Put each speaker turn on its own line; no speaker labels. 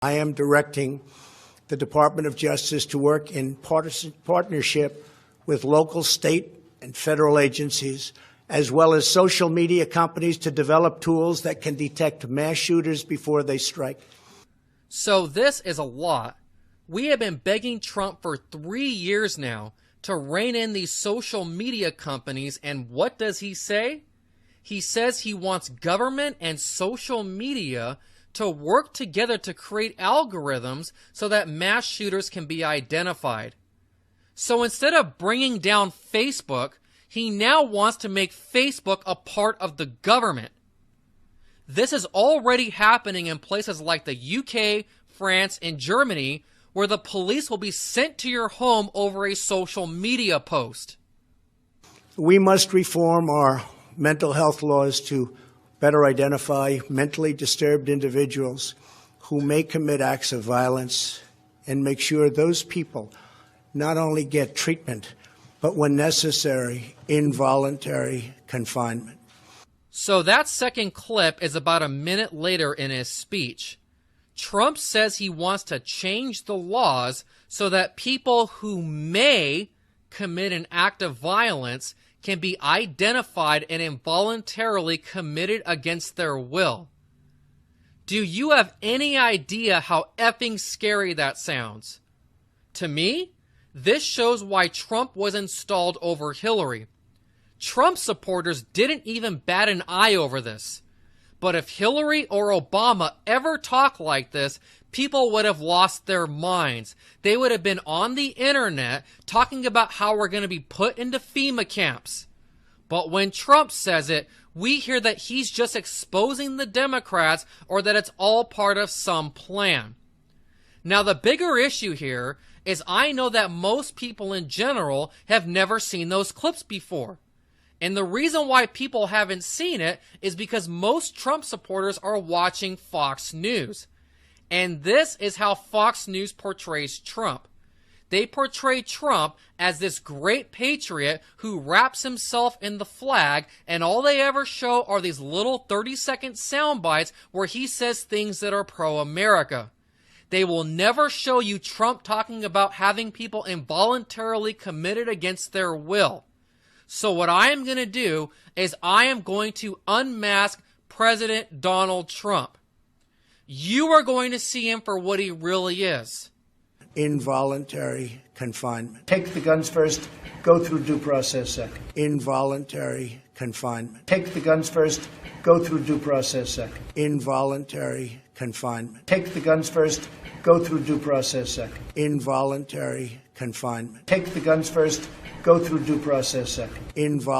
I am directing the Department of Justice to work in partnership with local, state, and federal agencies, as well as social media companies, to develop tools that can detect mass shooters before they strike.
So this is a lot. We have been begging Trump for 3 years now to rein in these social media companies, and what does he say? He says he wants government and social media to work together to create algorithms so that mass shooters can be identified. So instead of bringing down Facebook, he now wants to make Facebook a part of the government. This is already happening in places like the UK, France, and Germany, where the police will be sent to your home over a social media post.
We must reform our mental health laws to better identify mentally disturbed individuals who may commit acts of violence and make sure those people not only get treatment, but when necessary, involuntary confinement.
So that second clip is about a minute later in his speech. Trump says he wants to change the laws so that people who may commit an act of violence can be identified and involuntarily committed against their will. Do you have any idea how effing scary that sounds? To me, this shows why Trump was installed over Hillary. Trump supporters didn't even bat an eye over this. But if Hillary or Obama ever talked like this, people would have lost their minds. They would have been on the internet talking about how we're going to be put into FEMA camps. But when Trump says it, we hear that he's just exposing the Democrats or that it's all part of some plan. Now, the bigger issue here is I know that most people in general have never seen those clips before. And the reason why people haven't seen it is because most Trump supporters are watching Fox News. And this is how Fox News portrays Trump. They portray Trump as this great patriot who wraps himself in the flag, and all they ever show are these little 30-second sound bites where he says things that are pro-America. They will never show you Trump talking about having people involuntarily committed against their will. So what I am going to do is I am going to unmask President Donald Trump. You are going to see him for what he really is.
Involuntary confinement. Take the guns first, go through due process second. Involuntary confinement. Take the guns first, go through due process second. Involuntary confinement. Take the guns first, go through due process second. Involuntary confinement. Take the guns first, go through due process second.